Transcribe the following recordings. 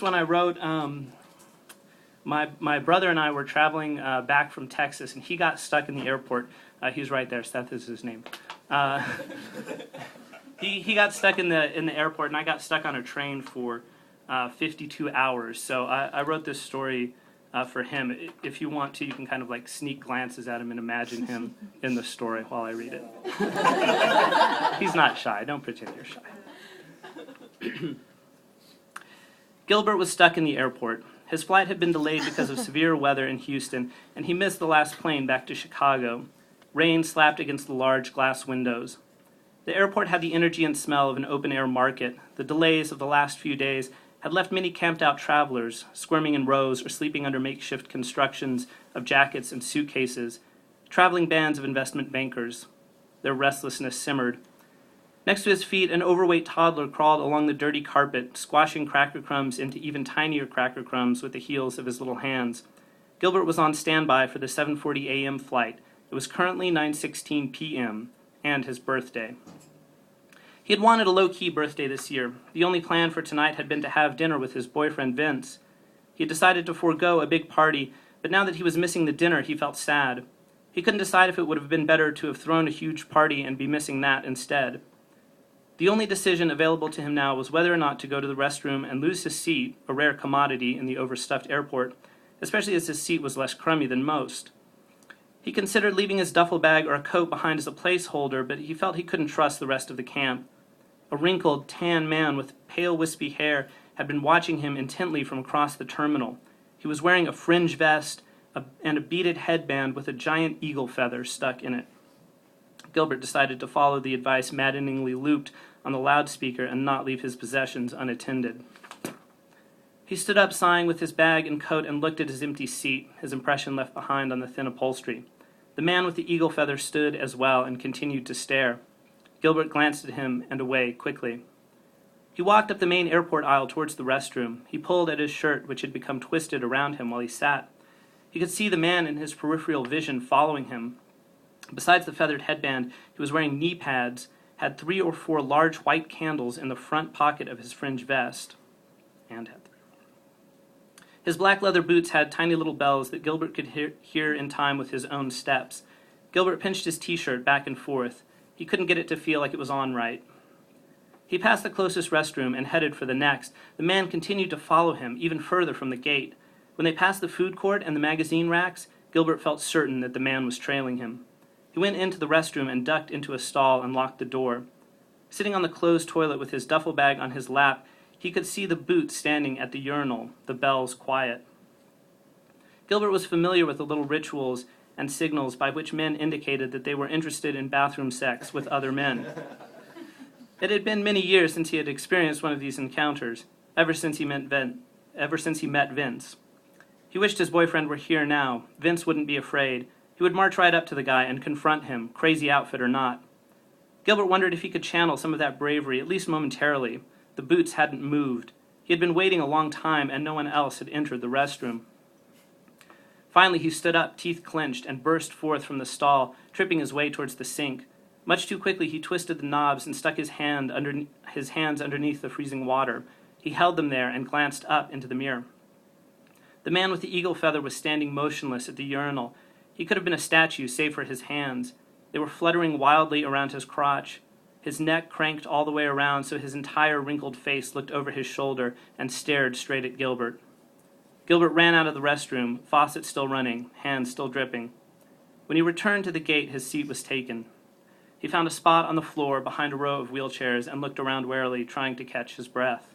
next one I wrote, my brother and I were traveling back from Texas, and he got stuck in the airport. He's right there. Seth is his name. He got stuck in the airport, and I got stuck on a train for 52 hours. So I wrote this story for him. If you want to, you can kind of like sneak glances at him and imagine him in the story while I read it. He's not shy. Don't pretend you're shy. Gilbert was stuck in the airport. His flight had been delayed because of severe weather in Houston, and he missed the last plane back to Chicago. Rain slapped against the large glass windows. The airport had the energy and smell of an open-air market. The delays of the last few days had left many camped-out travelers, squirming in rows or sleeping under makeshift constructions of jackets and suitcases, traveling bands of investment bankers. Their restlessness simmered. Next to his feet, an overweight toddler crawled along the dirty carpet, squashing cracker crumbs into even tinier cracker crumbs with the heels of his little hands. Gilbert was on standby for the 7:40 a.m. flight. It was currently 9:16 p.m., and his birthday. He had wanted a low-key birthday this year. The only plan for tonight had been to have dinner with his boyfriend, Vince. He had decided to forego a big party, but now that he was missing the dinner, he felt sad. He couldn't decide if it would have been better to have thrown a huge party and be missing that instead. The only decision available to him now was whether or not to go to the restroom and lose his seat, a rare commodity in the overstuffed airport, especially as his seat was less crummy than most. He considered leaving his duffel bag or a coat behind as a placeholder, but he felt he couldn't trust the rest of the camp. A wrinkled, tan man with pale, wispy hair had been watching him intently from across the terminal. He was wearing a fringe vest and a beaded headband with a giant eagle feather stuck in it. Gilbert decided to follow the advice maddeningly looped on the loudspeaker and not leave his possessions unattended. He stood up, sighing with his bag and coat, and looked at his empty seat, his impression left behind on the thin upholstery. The man with the eagle feather stood as well and continued to stare. Gilbert glanced at him and away quickly. He walked up the main airport aisle towards the restroom. He pulled at his shirt, which had become twisted around him while he sat. He could see the man in his peripheral vision following him. Besides the feathered headband, he was wearing knee pads, had 3 or 4 large white candles in the front pocket of his fringe vest, and had 3 or 4. His black leather boots had tiny little bells that Gilbert could hear in time with his own steps. Gilbert pinched his t-shirt back and forth. He couldn't get it to feel like it was on right. He passed the closest restroom and headed for the next. The man continued to follow him, even further from the gate. When they passed the food court and the magazine racks, Gilbert felt certain that the man was trailing him. He went into the restroom and ducked into a stall and locked the door. Sitting on the closed toilet with his duffel bag on his lap, he could see the boots standing at the urinal, the bells quiet. Gilbert was familiar with the little rituals and signals by which men indicated that they were interested in bathroom sex with other men. It had been many years since he had experienced one of these encounters, ever since he met Vince. He wished his boyfriend were here now. Vince wouldn't be afraid. He would march right up to the guy and confront him, crazy outfit or not. Gilbert wondered if he could channel some of that bravery, at least momentarily. The boots hadn't moved. He had been waiting a long time, and no one else had entered the restroom. Finally, he stood up, teeth clenched, and burst forth from the stall, tripping his way towards the sink. Much too quickly, he twisted the knobs and stuck his hands underneath the freezing water. He held them there and glanced up into the mirror. The man with the eagle feather was standing motionless at the urinal. He could have been a statue, save for his hands. They were fluttering wildly around his crotch. His neck cranked all the way around so his entire wrinkled face looked over his shoulder and stared straight at Gilbert. Gilbert ran out of the restroom, faucet still running, hands still dripping. When he returned to the gate, his seat was taken. He found a spot on the floor behind a row of wheelchairs and looked around warily, trying to catch his breath.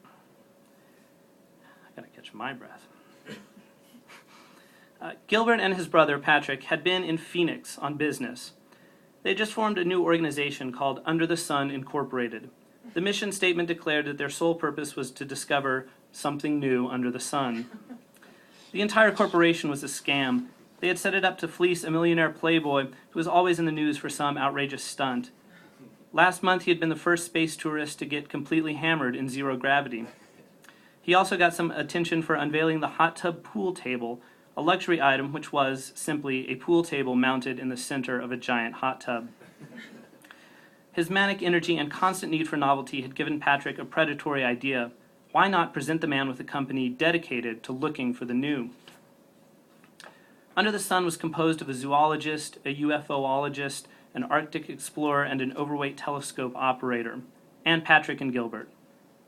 I gotta catch my breath. Gilbert and his brother, Patrick, had been in Phoenix on business. They had just formed a new organization called Under the Sun Incorporated. The mission statement declared that their sole purpose was to discover something new under the sun. The entire corporation was a scam. They had set it up to fleece a millionaire playboy who was always in the news for some outrageous stunt. Last month, he had been the first space tourist to get completely hammered in zero gravity. He also got some attention for unveiling the hot tub pool table, a luxury item which was simply a pool table mounted in the center of a giant hot tub. His manic energy and constant need for novelty had given Patrick a predatory idea. Why not present the man with a company dedicated to looking for the new? Under the Sun was composed of a zoologist, a UFOologist, an Arctic explorer, and an overweight telescope operator, and Patrick and Gilbert.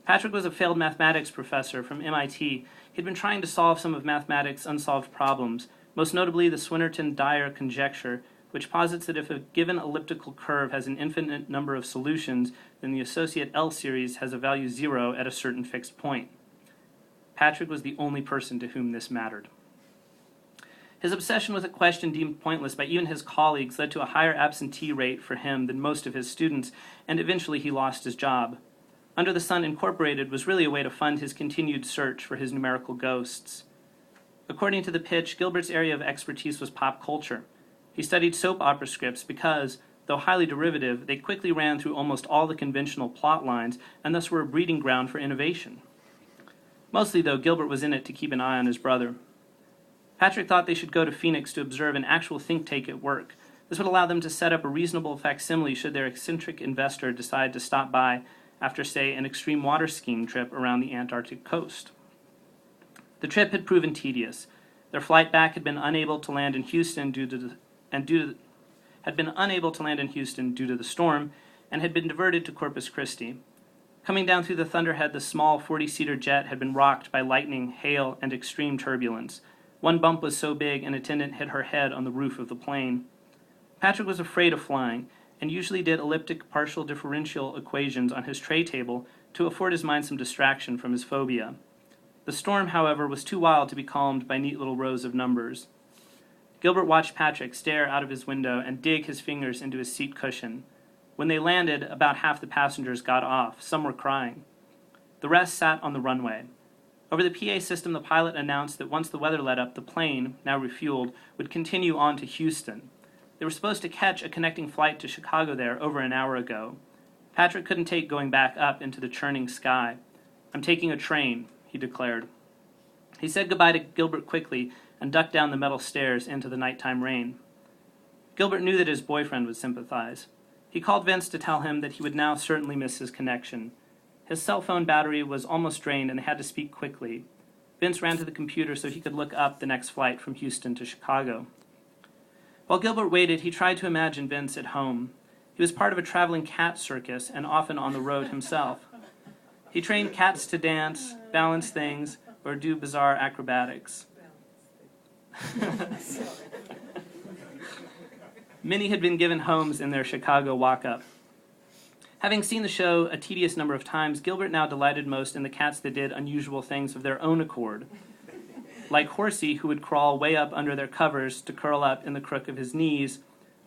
Patrick was a failed mathematics professor from MIT. He'd been trying to solve some of mathematics' unsolved problems, most notably the Swinnerton-Dyer conjecture, which posits that if a given elliptical curve has an infinite number of solutions, then the associate L series has a value 0 at a certain fixed point. Patrick was the only person to whom this mattered. His obsession with a question deemed pointless by even his colleagues led to a higher absentee rate for him than most of his students, and eventually he lost his job. Under the Sun Incorporated was really a way to fund his continued search for his numerical ghosts. According to the pitch, Gilbert's area of expertise was pop culture. He studied soap opera scripts because, though highly derivative, they quickly ran through almost all the conventional plot lines and thus were a breeding ground for innovation. Mostly, though, Gilbert was in it to keep an eye on his brother. Patrick thought they should go to Phoenix to observe an actual think tank at work. This would allow them to set up a reasonable facsimile should their eccentric investor decide to stop by after, say, an extreme water skiing trip around the Antarctic coast. The trip had proven tedious. Their flight back had been unable to land in Houston due to the storm, and had been diverted to Corpus Christi. Coming down through the thunderhead, the small 40-seater jet had been rocked by lightning, hail, and extreme turbulence. One bump was so big an attendant hit her head on the roof of the plane. Patrick was afraid of flying, and usually did elliptic partial differential equations on his tray table to afford his mind some distraction from his phobia. The storm, however, was too wild to be calmed by neat little rows of numbers. Gilbert watched Patrick stare out of his window and dig his fingers into his seat cushion. When they landed, about half the passengers got off. Some were crying. The rest sat on the runway. Over the PA system, the pilot announced that once the weather let up, the plane, now refueled, would continue on to Houston. They were supposed to catch a connecting flight to Chicago there over an hour ago. Patrick couldn't take going back up into the churning sky. "I'm taking a train," he declared. He said goodbye to Gilbert quickly and ducked down the metal stairs into the nighttime rain. Gilbert knew that his boyfriend would sympathize. He called Vince to tell him that he would now certainly miss his connection. His cell phone battery was almost drained and they had to speak quickly. Vince ran to the computer so he could look up the next flight from Houston to Chicago. While Gilbert waited, he tried to imagine Vince at home. He was part of a traveling cat circus and often on the road himself. He trained cats to dance, balance things, or do bizarre acrobatics. Many had been given homes in their Chicago walk-up. Having seen the show a tedious number of times, Gilbert now delighted most in the cats that did unusual things of their own accord. Like Horsey, who would crawl way up under their covers to curl up in the crook of his knees,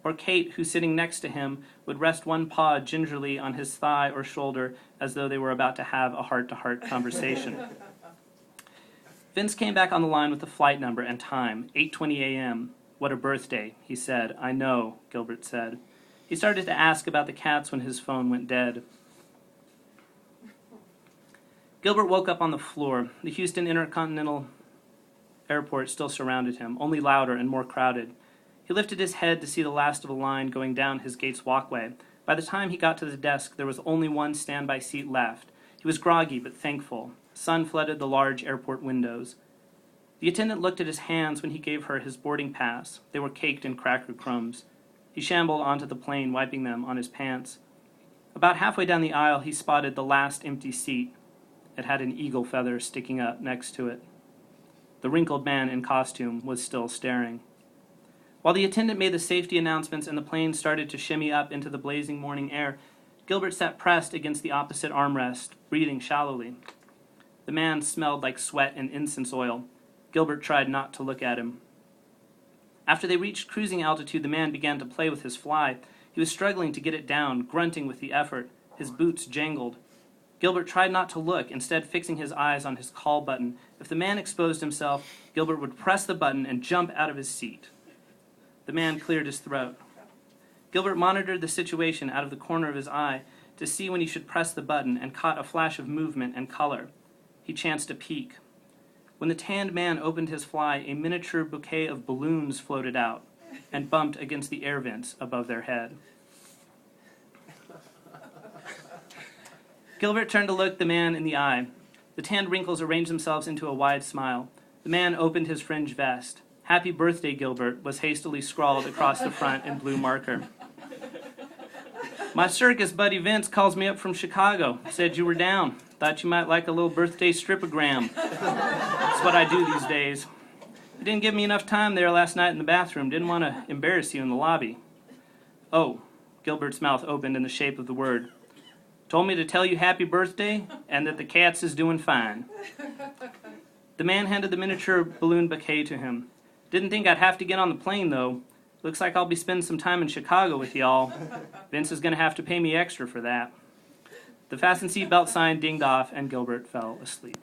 or Kate, who sitting next to him would rest one paw gingerly on his thigh or shoulder as though they were about to have a heart-to-heart conversation. Vince came back on the line with the flight number and time, 8:20 a.m. "What a birthday," he said. "I know," Gilbert said. He started to ask about the cats when his phone went dead. Gilbert woke up on the floor. The Houston Intercontinental Airport still surrounded him, only louder and more crowded. He lifted his head to see the last of a line going down his gate's walkway. By the time he got to the desk, there was only one standby seat left. He was groggy but thankful. Sun flooded the large airport windows. The attendant looked at his hands when he gave her his boarding pass. They were caked in cracker crumbs. He shambled onto the plane, wiping them on his pants. About halfway down the aisle, he spotted the last empty seat. It had an eagle feather sticking up next to it. The wrinkled man in costume was still staring. While the attendant made the safety announcements and the plane started to shimmy up into the blazing morning air, Gilbert sat pressed against the opposite armrest, breathing shallowly. The man smelled like sweat and incense oil. Gilbert tried not to look at him. After they reached cruising altitude, the man began to play with his fly. He was struggling to get it down, grunting with the effort. His boots jangled. Gilbert tried not to look, instead fixing his eyes on his call button. If the man exposed himself, Gilbert would press the button and jump out of his seat. The man cleared his throat. Gilbert monitored the situation out of the corner of his eye to see when he should press the button and caught a flash of movement and color. He chanced a peek. When the tanned man opened his fly, a miniature bouquet of balloons floated out and bumped against the air vents above their head. Gilbert turned to look the man in the eye. The tanned wrinkles arranged themselves into a wide smile. The man opened his fringe vest. "Happy birthday, Gilbert," was hastily scrawled across the front in blue marker. "My circus buddy Vince calls me up from Chicago. Said you were down. Thought you might like a little birthday stripogram. That's what I do these days. You didn't give me enough time there last night in the bathroom. Didn't want to embarrass you in the lobby." "Oh," Gilbert's mouth opened in the shape of the word. "Told me to tell you happy birthday and that the cats is doing fine." The man handed the miniature balloon bouquet to him. "Didn't think I'd have to get on the plane, though. Looks like I'll be spending some time in Chicago with y'all. Vince is going to have to pay me extra for that." The fasten seatbelt sign dinged off, and Gilbert fell asleep.